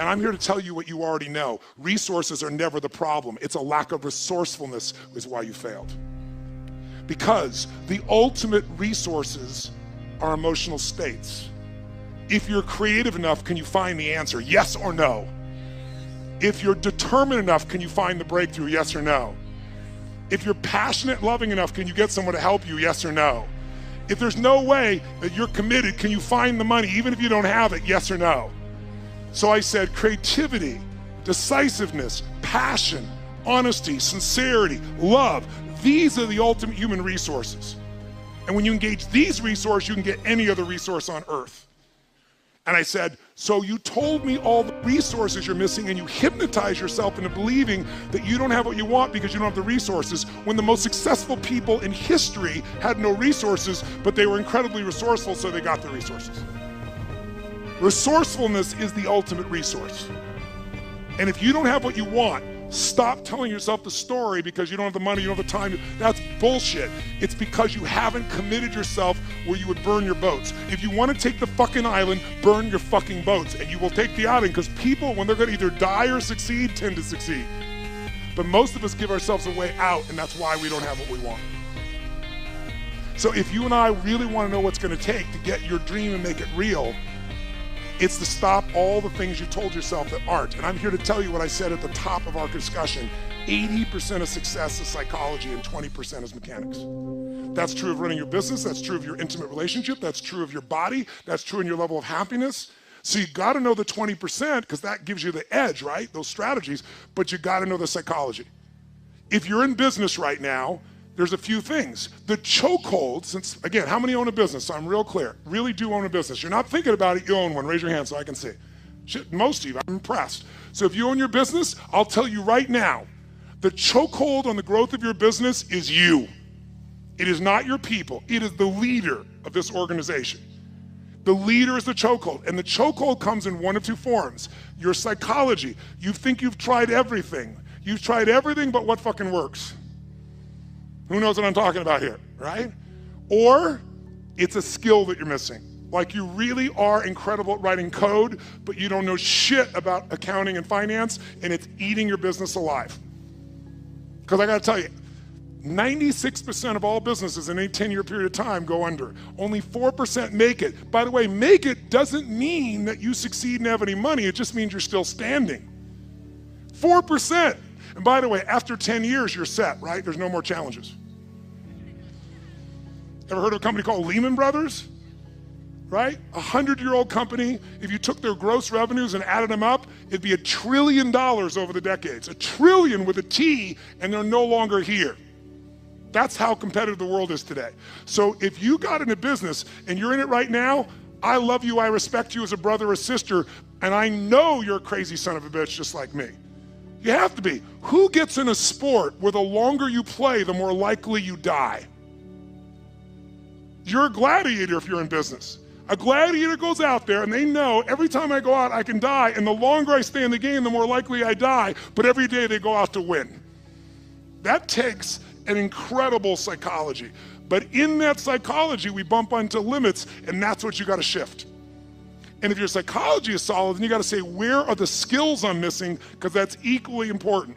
And I'm here to tell you what you already know. Resources are never the problem. It's a lack of resourcefulness is why you failed. Because the ultimate resources are emotional states. If you're creative enough, can you find the answer? Yes or no? If you're determined enough, can you find the breakthrough? Yes or no? If you're passionate and loving enough, can you get someone to help you? Yes or no? If there's no way that you're committed, can you find the money even if you don't have it? Yes or no? So I said creativity, decisiveness, passion, honesty, sincerity, love. These are the ultimate human resources. And when you engage these resources, you can get any other resource on earth. And I said, so you told me all the resources you're missing and you hypnotize yourself into believing that you don't have what you want because you don't have the resources, when the most successful people in history had no resources, but they were incredibly resourceful, so they got the resources. Resourcefulness is the ultimate resource. And if you don't have what you want, stop telling yourself the story because you don't have the money, you don't have the time. That's bullshit. It's because you haven't committed yourself where you would burn your boats. If you want to take the fucking island, burn your fucking boats, and you will take the island, because people, when they're going to either die or succeed, tend to succeed. But most of us give ourselves a way out, and that's why we don't have what we want. So if you and I really want to know what's going to take to get your dream and make it real, it's to stop all the things you told yourself that aren't. And I'm here to tell you what I said at the top of our discussion. 80% of success is psychology and 20% is mechanics. That's true of running your business. That's true of your intimate relationship. That's true of your body. That's true in your level of happiness. So you got to know the 20% because that gives you the edge, right? Those strategies, but you got to know the psychology. If you're in business right now, there's a few things. The chokehold, since, again, how many own a business? So I'm real clear. Really do own a business. You're not thinking about it, you own one. Raise your hand so I can see. Shit, most of you, I'm impressed. So if you own your business, I'll tell you right now, the chokehold on the growth of your business is you. It is not your people. It is the leader of this organization. The leader is the chokehold, and the chokehold comes in one of two forms. Your psychology. You think you've tried everything. You've tried everything but what fucking works. Who knows what I'm talking about here, right? Or it's a skill that you're missing. Like you really are incredible at writing code, but you don't know shit about accounting and finance, and it's eating your business alive. Because I gotta tell you, 96% of all businesses in a 10-year period of time go under. Only 4% make it. By the way, make it doesn't mean that you succeed and have any money, it just means you're still standing. 4%. And by the way, after 10 years, you're set, right? There's no more challenges. Ever heard of a company called Lehman Brothers? Right? 100-year-old company. If you took their gross revenues and added them up, it'd be $1 trillion over the decades. $1 trillion with a T, and they're no longer here. That's how competitive the world is today. So if you got into business and you're in it right now, I love you, I respect you as a brother or sister, and I know you're a crazy son of a bitch just like me. You have to be. Who gets in a sport where the longer you play, the more likely you die? You're a gladiator if you're in business. A gladiator goes out there and they know every time I go out I can die, and the longer I stay in the game, the more likely I die, but every day they go out to win. That takes an incredible psychology. But in that psychology, we bump onto limits, and that's what you gotta shift. And if your psychology is solid, then you gotta say, where are the skills I'm missing? Because that's equally important.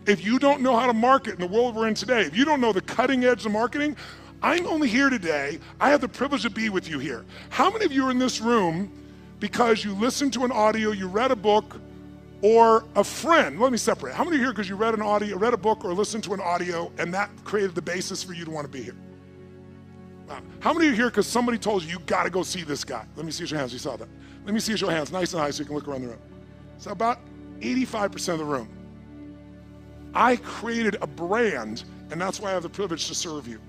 If you don't know how to market in the world we're in today, if you don't know the cutting edge of marketing, I'm only here today, I have the privilege to be with you here. How many of you are in this room because you listened to an audio, you read a book, or a friend? Let me separate. How many are here because you read an audio, read a book, or listened to an audio, and that created the basis for you to want to be here? Wow. How many are here because somebody told you, you gotta go see this guy? Let me see your hands, you saw that. Let me see your hands, nice and high so you can look around the room. So about 85% of the room. I created a brand, and that's why I have the privilege to serve you.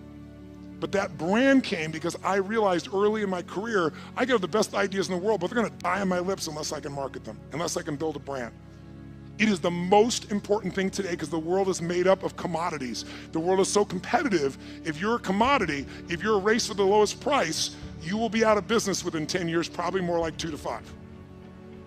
But that brand came because I realized early in my career, I got the best ideas in the world, but they're gonna die on my lips unless I can market them, unless I can build a brand. It is the most important thing today because the world is made up of commodities. The world is so competitive. If you're a commodity, if you're a race for the lowest price, you will be out of business within 10 years, probably more like 2 to 5.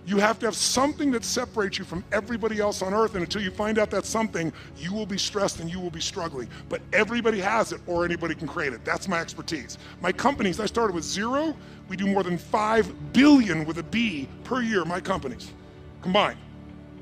You have to have something that separates you from everybody else on earth, and until you find out that something, you will be stressed and you will be struggling. But everybody has it, or anybody can create it. That's my expertise. My companies, I started with 0. We do more than 5 billion with a B per year, my companies. combined.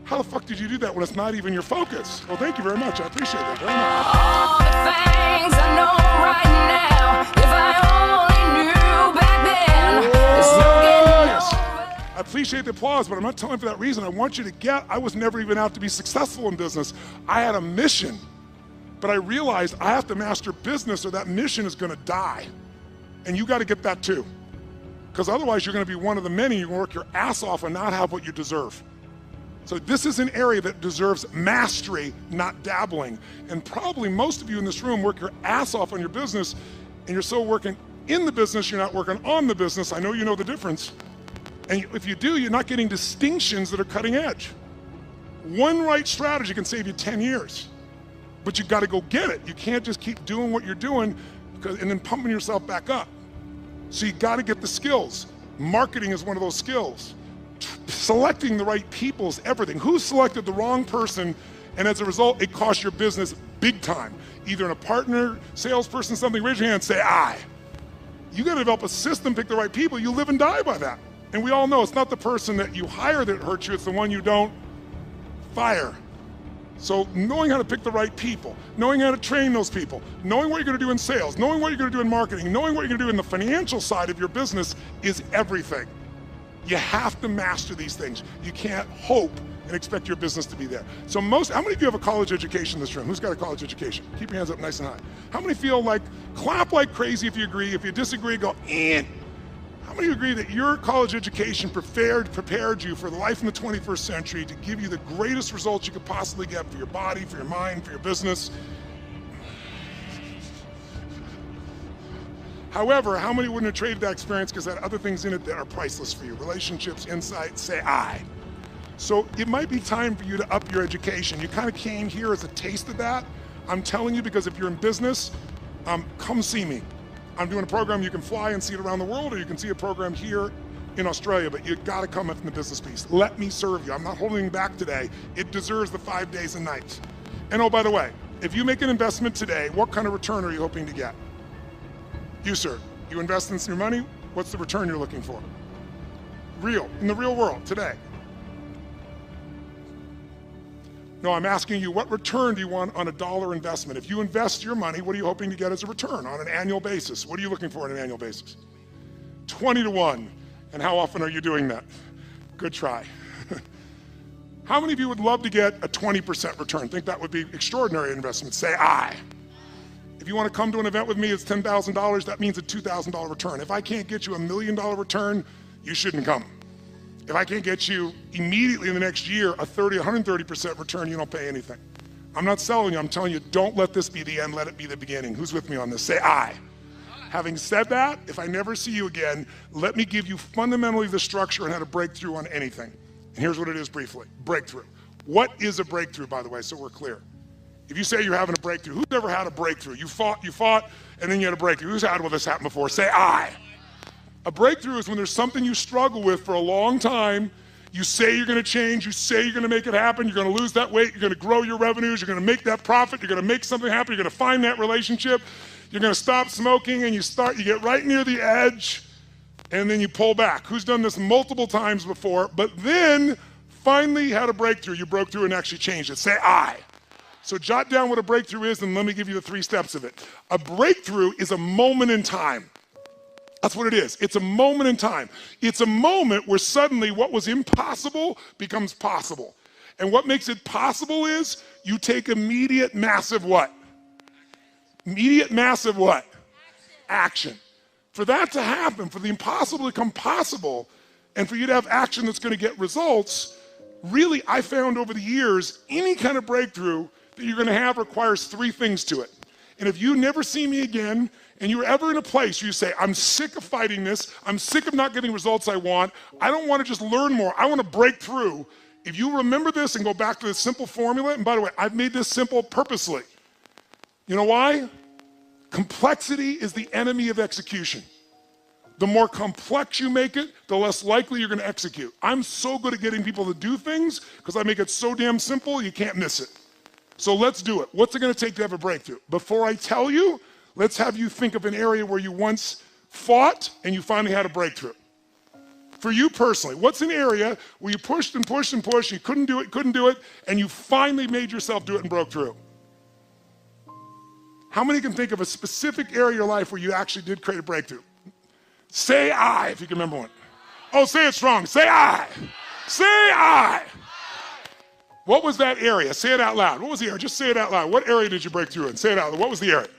How the fuck did you do that when it's not even your focus? Well, thank you very much. I appreciate that very much. All the things I know right now, if I only knew back then, there's no getting over. I appreciate the applause, but I'm not telling you for that reason. I want you to get, I was never even out to be successful in business. I had a mission, but I realized I have to master business or that mission is gonna die. And you gotta get that too. Because otherwise you're gonna be one of the many, you're gonna work your ass off and not have what you deserve. So this is an area that deserves mastery, not dabbling. And probably most of you in this room work your ass off on your business and you're so working in the business, you're not working on the business. I know you know the difference. And if you do, you're not getting distinctions that are cutting edge. One right strategy can save you 10 years, but you gotta go get it. You can't just keep doing what you're doing and then pumping yourself back up. So you gotta get the skills. Marketing is one of those skills. Selecting the right people is everything. Who selected the wrong person, and as a result, it costs your business big time. Either in a partner, salesperson, something, raise your hand and say, I. You gotta develop a system, pick the right people, you live and die by that. And we all know it's not the person that you hire that hurts you, it's the one you don't fire. So knowing how to pick the right people, knowing how to train those people, knowing what you're gonna do in sales, knowing what you're gonna do in marketing, knowing what you're gonna do in the financial side of your business is everything. You have to master these things. You can't hope and expect your business to be there. So how many of you have a college education in this room? Who's got a college education? Keep your hands up nice and high. How many feel like, clap like crazy if you agree. If you disagree, go, eh. How many agree that your college education prepared you for the life in the 21st century to give you the greatest results you could possibly get for your body, for your mind, for your business? However, how many wouldn't have traded that experience because there are other things in it that are priceless for you? Relationships, insights, say I. So it might be time for you to up your education. You kind of came here as a taste of that. I'm telling you because if you're in business, come see me. I'm doing a program you can fly and see it around the world, or you can see a program here in Australia, but you gotta come from the business piece. Let me serve you. I'm not holding back today. It deserves the 5 days and nights. And oh, by the way, if you make an investment today, what kind of return are you hoping to get? You, sir, you invest in your money, what's the return you're looking for? Real, in the real world, today. No, I'm asking you, what return do you want on a dollar investment? If you invest your money, what are you hoping to get as a return on an annual basis? What are you looking for on an annual basis? 20 to 1. And how often are you doing that? Good try. How many of you would love to get a 20% return? Think that would be extraordinary investment? Say I. If you want to come to an event with me, it's $10,000, that means a $2,000 return. If I can't get you $1 million return, you shouldn't come. If I can't get you immediately in the next year a 130% return, you don't pay anything. I'm not selling you, I'm telling you, don't let this be the end, let it be the beginning. Who's with me on this? Say I. Having said that, if I never see you again, let me give you fundamentally the structure and how to break through on anything. And here's what it is briefly, breakthrough. What is a breakthrough, by the way, so we're clear? If you say you're having a breakthrough, who's ever had a breakthrough? You fought, and then you had a breakthrough. Who's had this happen before? Say I. A breakthrough is when there's something you struggle with for a long time. You say you're gonna change, you say you're gonna make it happen, you're gonna lose that weight, you're gonna grow your revenues, you're gonna make that profit, you're gonna make something happen, you're gonna find that relationship, you're gonna stop smoking, and you get right near the edge, and then you pull back. Who's done this multiple times before, but then finally had a breakthrough, you broke through and actually changed it? Say I. So jot down what a breakthrough is, and let me give you the 3 steps of it. A breakthrough is a moment in time. That's what it is. It's a moment in time. It's a moment where suddenly what was impossible becomes possible. And what makes it possible is you take immediate massive what? Immediate massive what? Action. For that to happen, for the impossible to become possible, and for you to have action that's going to get results, really I found over the years, any kind of breakthrough that you're going to have requires 3 things to it. And if you never see me again, and you're ever in a place where you say, I'm sick of fighting this, I'm sick of not getting results I want, I don't want to just learn more, I want to break through. If you remember this and go back to this simple formula, and by the way, I've made this simple purposely. You know why? Complexity is the enemy of execution. The more complex you make it, the less likely you're going to execute. I'm so good at getting people to do things because I make it so damn simple, you can't miss it. So let's do it. What's it going to take to have a breakthrough? Before I tell you, let's have you think of an area where you once fought and you finally had a breakthrough. For you personally, what's an area where you pushed and pushed and pushed, you couldn't do it, and you finally made yourself do it and broke through? How many can think of a specific area of your life where you actually did create a breakthrough? Say I, if you can remember one. Oh, say it strong. Say I. Say I. What was that area? Say it out loud. What was the area? Just say it out loud. What area did you break through in? Say it out loud. What was the area?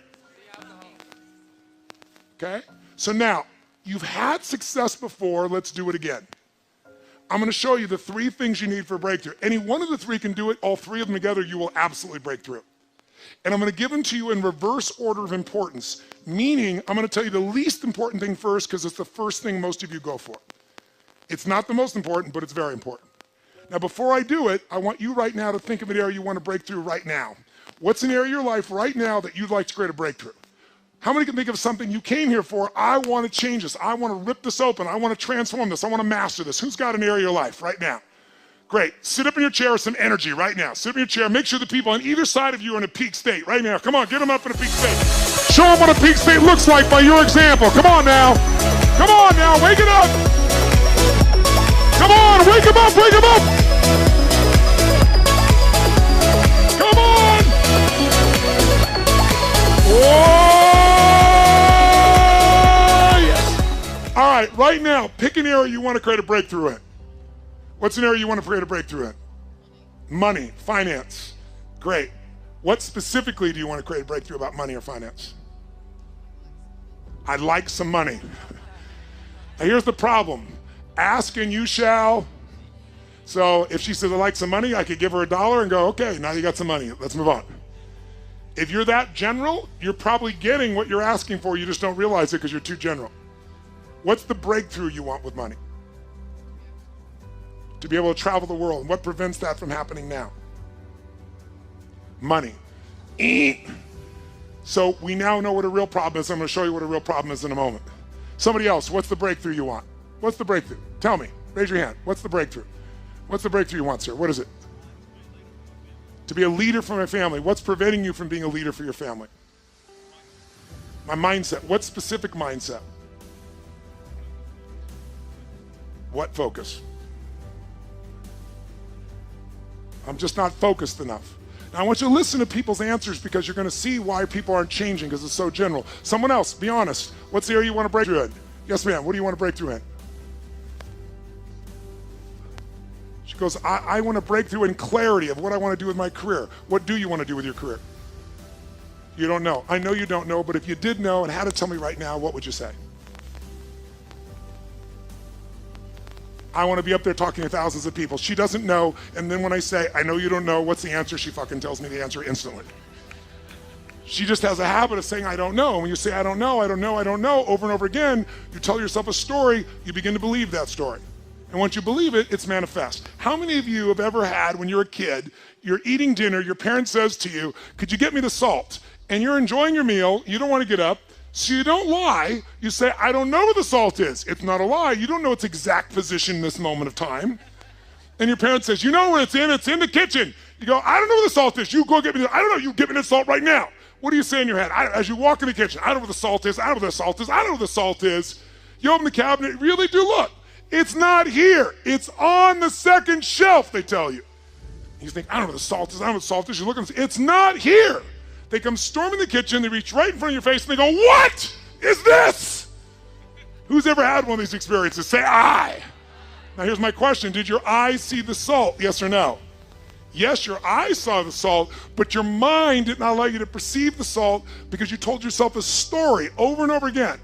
Okay? So now, you've had success before. Let's do it again. I'm going to show you the 3 things you need for a breakthrough. Any one of the 3 can do it. All 3 of them together, you will absolutely break through. And I'm going to give them to you in reverse order of importance, meaning I'm going to tell you the least important thing first because it's the first thing most of you go for. It's not the most important, but it's very important. Now, before I do it, I want you right now to think of an area you want to break through right now. What's an area of your life right now that you'd like to create a breakthrough? How many can think of something you came here for? I want to change this. I want to rip this open. I want to transform this. I want to master this. Who's got an area of your life right now? Great. Sit up in your chair with some energy right now. Sit up in your chair. Make sure the people on either side of you are in a peak state right now. Come on, get them up in a peak state. Show them what a peak state looks like by your example. Come on now. Come on now. Wake it up. Come on. Wake them up. Wake them up. Come on. Oh, yes. All right. Right now, pick an area you want to create a breakthrough in. What's an area you want to create a breakthrough in? Money, finance. Great. What specifically do you want to create a breakthrough about money or finance? I'd like some money. Now here's the problem. Ask and you shall. So if she says, I'd like some money, I could give her $1 and go, okay, now you got some money. Let's move on. If you're that general, you're probably getting what you're asking for. You just don't realize it because you're too general. What's the breakthrough you want with money? To be able to travel the world. And what prevents that from happening now? Money. So we now know what a real problem is. I'm going to show you what a real problem is in a moment. Somebody else, what's the breakthrough you want? What's the breakthrough? Tell me. Raise your hand. What's the breakthrough? What's the breakthrough you want, sir? What is it? To be a leader for my family. What's preventing you from being a leader for your family? My mindset. What specific mindset? What focus? I'm just not focused enough. Now I want you to listen to people's answers because you're going to see why people aren't changing because it's so general. Someone else, be honest. What's the area you want to break through in? Yes, ma'am. What do you want to break through in? She goes, I want to break through in clarity of what I want to do with my career. What do you want to do with your career? You don't know. I know you don't know, but if you did know and had to tell me right now, what would you say? I want to be up there talking to thousands of people. She doesn't know, and then when I say, I know you don't know, what's the answer? She fucking tells me the answer instantly. She just has a habit of saying, I don't know. And when you say, I don't know, over and over again, you tell yourself a story, you begin to believe that story. And once you believe it, it's manifest. How many of you have ever had, when you're a kid, you're eating dinner, your parent says to you, could you get me the salt? And you're enjoying your meal, you don't want to get up, so you don't lie, you say, I don't know where the salt is. It's not a lie, you don't know its exact position in this moment of time. And your parent says, you know where it's in the kitchen. You go, I don't know where the salt is, you go get me I don't know, you get me the salt right now. What do you say in your head? As you walk in the kitchen, I don't know where the salt is, I don't know where the salt is, I don't know where the salt is. You open the cabinet, really do look. It's not here, it's on the second shelf, they tell you. You think, I don't know where the salt is, I don't know where the salt is. You look and say, it's not here. They come storming the kitchen, they reach right in front of your face, and they go, what is this? Who's ever had one of these experiences? Say, I. Now here's my question. Did your eyes see the salt? Yes or no? Yes, your eyes saw the salt, but your mind did not allow you to perceive the salt because you told yourself a story over and over again,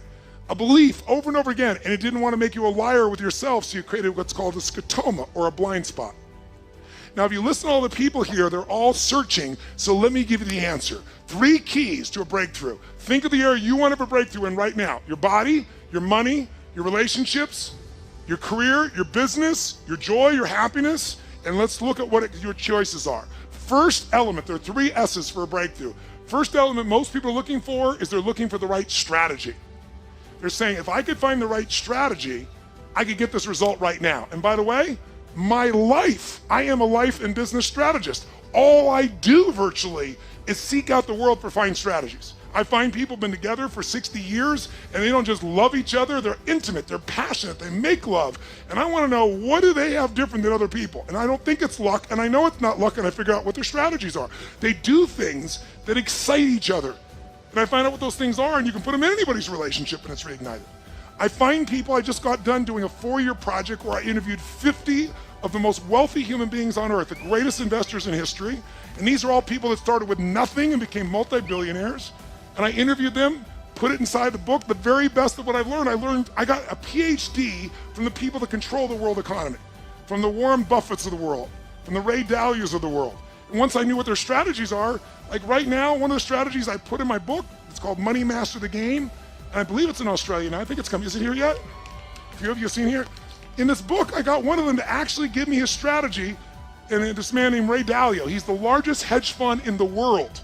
a belief over and over again, and it didn't want to make you a liar with yourself, so you created what's called a scotoma, or a blind spot. Now, if you listen to all the people here, they're all searching, so let me give you the answer. 3 keys to a breakthrough. Think of the area you want to have a breakthrough in right now. Your body, your money, your relationships, your career, your business, your joy, your happiness, and let's look at what your choices are. First element, there are 3 S's for a breakthrough. First element most people are looking for is they're looking for the right strategy. They're saying, if I could find the right strategy, I could get this result right now. And by the way, my life, I am a life and business strategist. All I do virtually is seek out the world for fine strategies. I find people have been together for 60 years and they don't just love each other, they're intimate, they're passionate, they make love. And I want to know, what do they have different than other people? And I don't think it's luck, and I know it's not luck, and I figure out what their strategies are. They do things that excite each other. And I find out what those things are, and you can put them in anybody's relationship and it's reignited. I find people, I just got done doing a 4-year project where I interviewed 50 of the most wealthy human beings on earth, the greatest investors in history. And these are all people that started with nothing and became multi-billionaires. And I interviewed them, put it inside the book, the very best of what I've learned. I got a PhD from the people that control the world economy, from the Warren Buffetts of the world, from the Ray Dalias of the world. And once I knew what their strategies are, like right now, one of the strategies I put in my book, it's called Money Master the Game. And I believe it's in Australia now. I think it's coming. Is it here yet? A few of you have seen here? In this book, I got one of them to actually give me his strategy, and this man named Ray Dalio. He's the largest hedge fund in the world.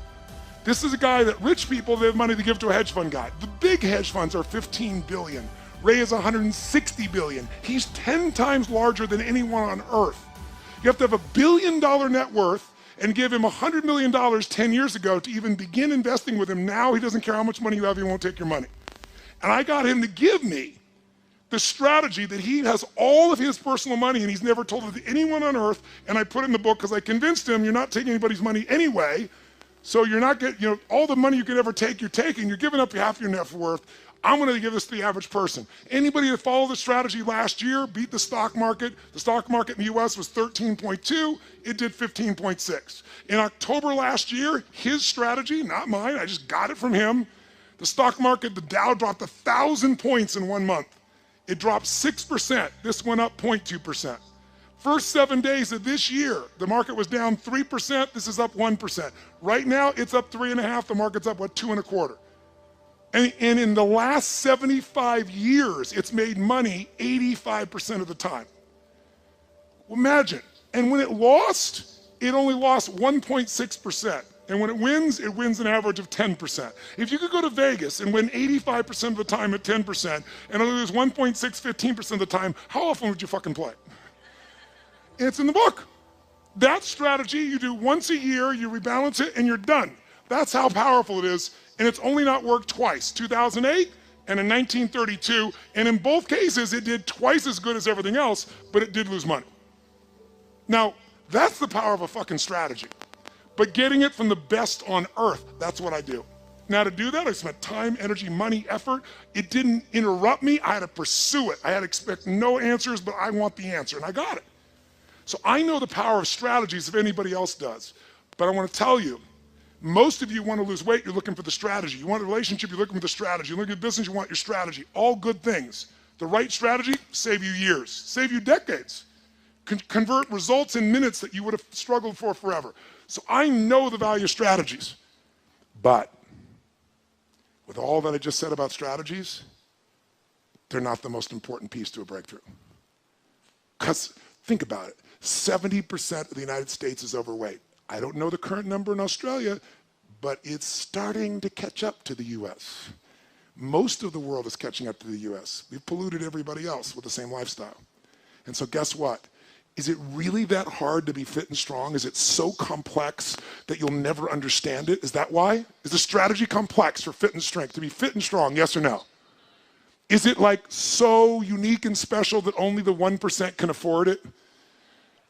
This is a guy that rich people, they have money to give to a hedge fund guy. The big hedge funds are 15 billion. Ray is 160 billion. He's 10 times larger than anyone on earth. You have to have $1 billion net worth and give him $100 million 10 years ago to even begin investing with him. Now he doesn't care how much money you have, he won't take your money. And I got him to give me the strategy that he has all of his personal money and he's never told it to anyone on earth, and I put it in the book because I convinced him you're not taking anybody's money anyway, so you're not getting, all the money you could ever take, you're taking, you're giving up half your net worth. I'm gonna give this to the average person. Anybody that followed the strategy last year beat the stock market. The stock market in the US was 13.2, it did 15.6. In October last year, his strategy, not mine, I just got it from him, the stock market, the Dow dropped 1,000 points in 1 month. It dropped 6%. This went up 0.2%. First 7 days of this year, the market was down 3%. This is up 1%. Right now, it's up 3.5%. The market's up, 2.25%. And in the last 75 years, it's made money 85% of the time. Imagine. And when it lost, it only lost 1.6%. And when it wins an average of 10%. If you could go to Vegas and win 85% of the time at 10% and only lose 15% of the time, how often would you fucking play? And it's in the book. That strategy you do once a year, you rebalance it, and you're done. That's how powerful it is, and it's only not worked twice, 2008 and in 1932, and in both cases, it did twice as good as everything else, but it did lose money. Now, that's the power of a fucking strategy. But getting it from the best on earth, that's what I do. Now to do that, I spent time, energy, money, effort. It didn't interrupt me, I had to pursue it. I had to expect no answers, but I want the answer, and I got it. So I know the power of strategies if anybody else does. But I want to tell you, most of you want to lose weight, you're looking for the strategy. You want a relationship, you're looking for the strategy. You look at business, you want your strategy. All good things. The right strategy, save you years, save you decades. Convert results in minutes that you would have struggled for forever. So I know the value of strategies. But with all that I just said about strategies, they're not the most important piece to a breakthrough. Because think about it, 70% of the United States is overweight. I don't know the current number in Australia, but it's starting to catch up to the US. Most of the world is catching up to the US. We've polluted everybody else with the same lifestyle. And so guess what? Is it really that hard to be fit and strong? Is it so complex that you'll never understand it? Is that why? Is the strategy complex for fit and strength, to be fit and strong, yes or no? Is it like so unique and special that only the 1% can afford it?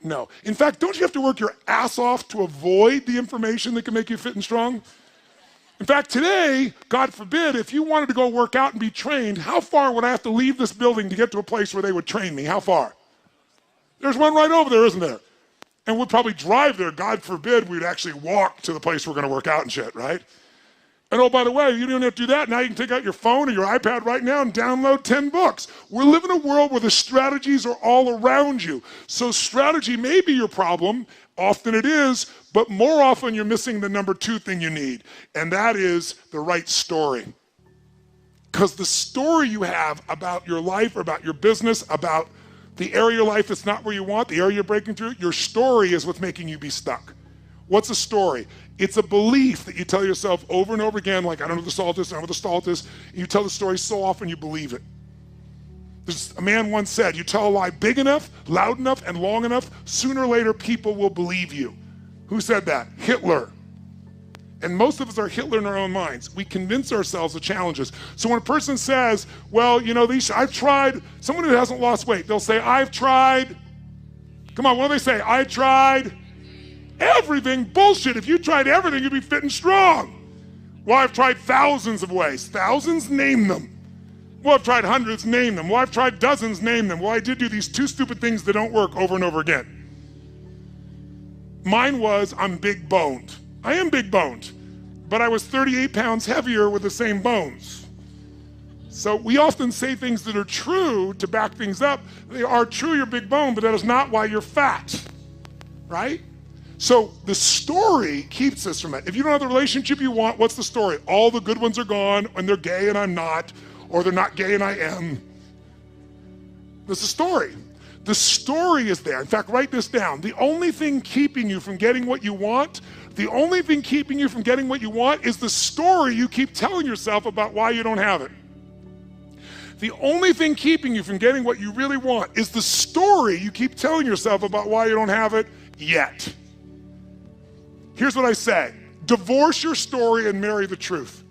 No. In fact, don't you have to work your ass off to avoid the information that can make you fit and strong? In fact, today, God forbid, if you wanted to go work out and be trained, how far would I have to leave this building to get to a place where they would train me? How far? There's one right over there, isn't there? And we'd probably drive there. God forbid we'd actually walk to the place we're going to work out and shit, right? And oh, by the way, you don't have to do that. Now you can take out your phone or your iPad right now and download 10 books. We're living in a world where the strategies are all around you. So strategy may be your problem. Often it is, but more often you're missing the number 2 thing you need, and that is the right story. Because the story you have about your life, about your business, about the area of your life that's not where you want, the area you're breaking through, your story is what's making you be stuck. What's a story? It's a belief that you tell yourself over and over again, like, I don't know what the salt is, I don't know what the salt is. And you tell the story so often you believe it. A man once said, you tell a lie big enough, loud enough, and long enough, sooner or later people will believe you. Who said that? Hitler. And most of us are Hitler in our own minds. We convince ourselves of challenges. So when a person says, well, you know, I've tried, someone who hasn't lost weight, they'll say, I've tried, come on, what do they say? I tried everything. Bullshit. If you tried everything, you'd be fit and strong. Well, I've tried thousands of ways. Thousands? Name them. Well, I've tried hundreds. Name them. Well, I've tried dozens. Name them. Well, I did do these 2 stupid things that don't work over and over again. Mine was, I'm big boned. I am big boned, but I was 38 pounds heavier with the same bones. So we often say things that are true to back things up. They are true, you're big boned, but that is not why you're fat, right? So the story keeps us from it. If you don't have the relationship you want, what's the story? All the good ones are gone, and they're gay and I'm not, or they're not gay and I am. That's the story. The story is there. In fact, write this down. The only thing keeping you from getting what you want, the only thing keeping you from getting what you want is the story you keep telling yourself about why you don't have it. The only thing keeping you from getting what you really want is the story you keep telling yourself about why you don't have it yet. Here's what I say. Divorce your story and marry the truth.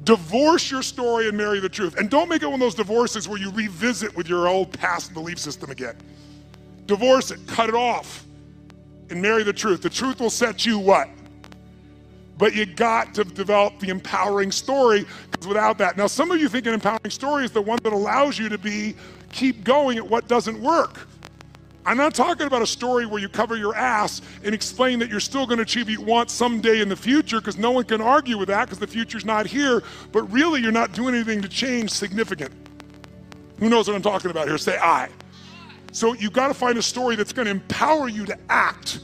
Divorce your story and marry the truth. And don't make it one of those divorces where you revisit with your old past belief system again. Divorce it, cut it off, and marry the truth. The truth will set you what? But you got to develop the empowering story, because without that, now some of you think an empowering story is the one that allows you to keep going at what doesn't work. I'm not talking about a story where you cover your ass and explain that you're still going to achieve what you want someday in the future, because no one can argue with that because the future's not here, but really you're not doing anything to change significant. Who knows what I'm talking about here? Say I. So you've got to find a story that's going to empower you to act,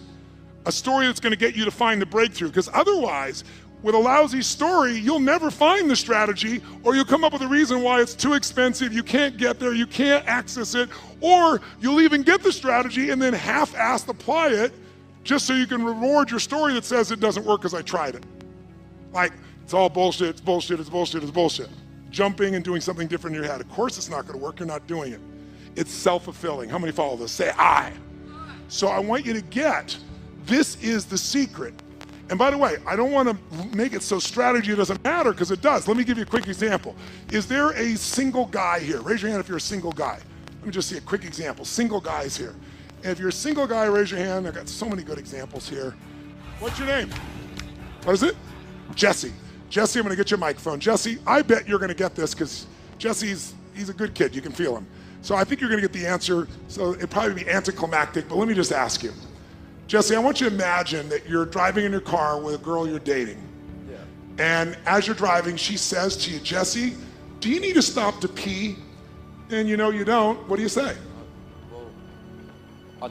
a story that's going to get you to find the breakthrough, because otherwise, with a lousy story, you'll never find the strategy, or you'll come up with a reason why it's too expensive, you can't get there, you can't access it, or you'll even get the strategy and then half-assed apply it just so you can reward your story that says it doesn't work because I tried it. Like, it's all bullshit, it's bullshit, it's bullshit, it's bullshit. Jumping and doing something different in your head. Of course it's not gonna work, you're not doing it. It's self-fulfilling. How many follow this? Say I. So I want you to get, this is the secret. And by the way, I don't want to make it so strategy doesn't matter, because it does. Let me give you a quick example. Is there a single guy here? Raise your hand if you're a single guy. Let me just see a quick example. Single guys here. And if you're a single guy, raise your hand. I've got so many good examples here. What's your name? What is it? Jesse. Jesse, I'm going to get your microphone. Jesse, I bet you're going to get this, because Jesse's, he's a good kid. You can feel him. So I think you're going to get the answer. So it'd probably be anticlimactic, but let me just ask you. Jesse, I want you to imagine that you're driving in your car with a girl you're dating. Yeah. And as you're driving, she says to you, Jesse, do you need to stop to pee? And you know you don't. What do you say? Well, I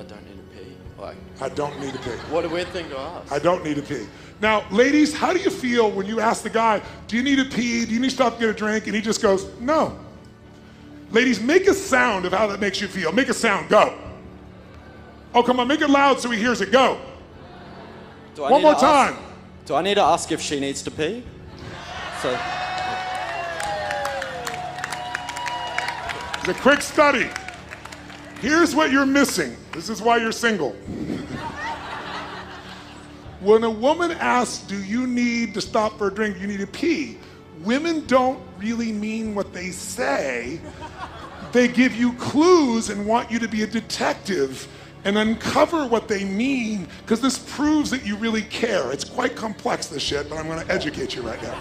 don't need to pee. Like, I don't need to pee. What a weird thing to ask. I don't need to pee. Now, ladies, how do you feel when you ask the guy, do you need to pee? Do you need to stop to get a drink? And he just goes, no. Ladies, make a sound of how that makes you feel. Make a sound. Go. Oh, come on, make it loud so he hears it. Go. One more time. Do I need to ask if she needs to pee? So. It's a quick study. Here's what you're missing. This is why you're single. When a woman asks, do you need to stop for a drink, do you need to pee? Women don't really mean what they say. They give you clues and want you to be a detective and uncover what they mean, because this proves that you really care. It's quite complex, this shit, but I'm gonna educate you right now.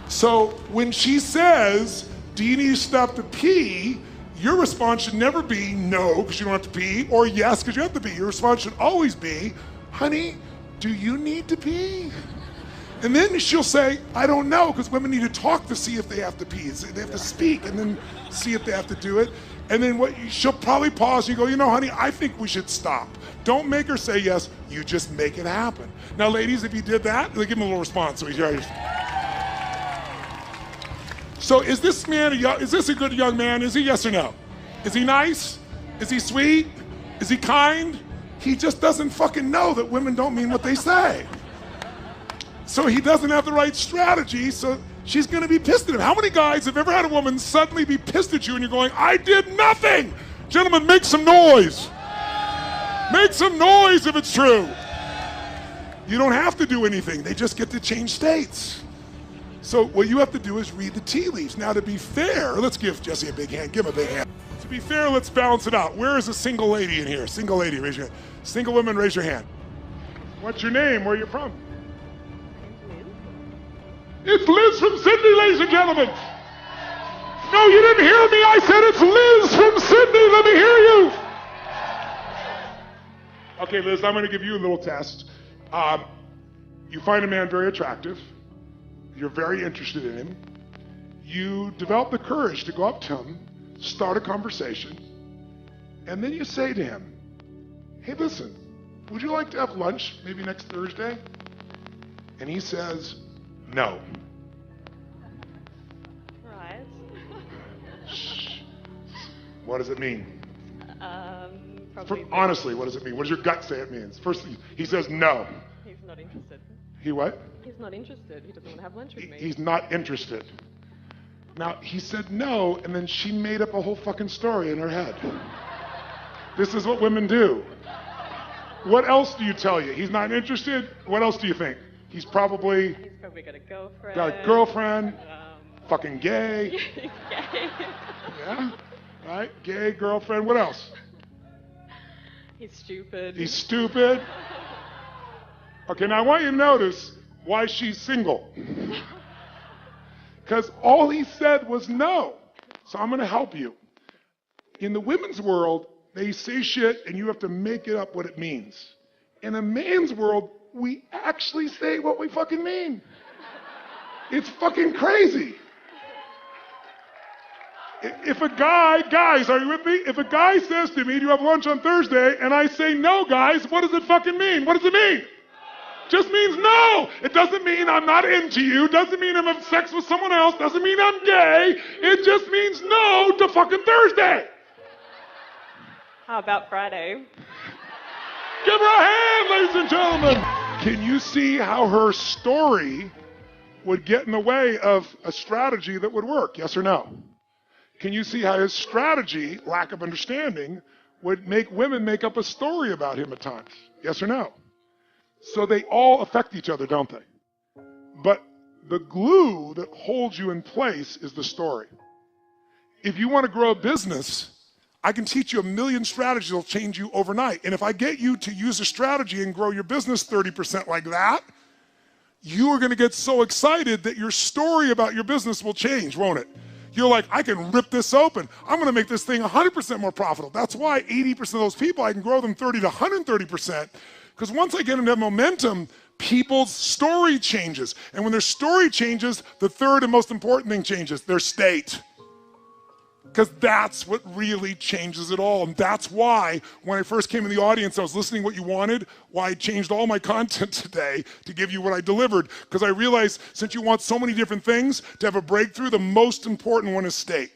So when she says, do you need to stop to pee? Your response should never be no, because you don't have to pee, or yes, because you have to pee. Your response should always be, honey, do you need to pee? And then she'll say, I don't know, because women need to talk to see if they have to pee. They have to speak and then see if they have to do it. And then she'll probably pause and you go, you know, honey, I think we should stop. Don't make her say yes, you just make it happen. Now, ladies, if you did that, give him a little response. So is this man, is this a good young man? Is he yes or no? Is he nice? Is he sweet? Is he kind? He just doesn't fucking know that women don't mean what they say. So he doesn't have the right strategy, so she's gonna be pissed at him. How many guys have ever had a woman suddenly be pissed at you and you're going, I did nothing? Gentlemen, make some noise. Make some noise if it's true. You don't have to do anything. They just get to change states. So what you have to do is read the tea leaves. Now, to be fair, let's give Jesse a big hand. Give him a big hand. To be fair, let's balance it out. Where is a single lady in here? Single lady, raise your hand. Single woman, raise your hand. What's your name? Where are you from? It's Liz from Sydney, ladies and gentlemen. No, you didn't hear me. I said it's Liz from Sydney. Let me hear you. Okay, Liz, I'm going to give you a little test. You find a man very attractive. You're very interested in him. You develop the courage to go up to him, start a conversation, and then you say to him, hey, listen, would you like to have lunch maybe next Thursday? And he says, no. Right. Shh. What does it mean? Probably. Honestly, what does it mean? What does your gut say it means? First, he says no. He's not interested. He what? He's not interested. He doesn't want to have lunch with me. He's not interested. Now, he said no, and then she made up a whole fucking story in her head. This is what women do. What else do you tell you? He's not interested? What else do you think? He's probably got a girlfriend. Got a girlfriend. Fucking gay. Gay. Yeah? Right? Gay, girlfriend. What else? He's stupid. He's stupid. Okay, now I want you to notice why she's single. Because all he said was no. So I'm going to help you. In the women's world, they say shit and you have to make it up what it means. In a man's world, we actually say what we fucking mean. It's fucking crazy. If a guy, guys, are you with me? If a guy says to me, do you have lunch on Thursday? And I say, no, guys, what does it fucking mean? What does it mean? Just means no. It doesn't mean I'm not into you. Doesn't mean I'm having sex with someone else. Doesn't mean I'm gay. It just means no to fucking Thursday. How about Friday? Give her a hand, ladies and gentlemen. Can you see how her story would get in the way of a strategy that would work? Yes or no? Can you see how his strategy, lack of understanding, would make women make up a story about him at times? Yes or no? So they all affect each other, don't they? But the glue that holds you in place is the story. If you want to grow a business, I can teach you a million strategies that will change you overnight. And if I get you to use a strategy and grow your business 30% like that, you are going to get so excited that your story about your business will change, won't it? You're like, I can rip this open. I'm going to make this thing 100% more profitable. That's why 80% of those people, I can grow them 30 to 130%. Because once I get into momentum, people's story changes. And when their story changes, the third and most important thing changes, their state. Because that's what really changes it all. And that's why when I first came in the audience, I was listening to what you wanted, why I changed all my content today to give you what I delivered. Because I realized since you want so many different things, to have a breakthrough, the most important one is state.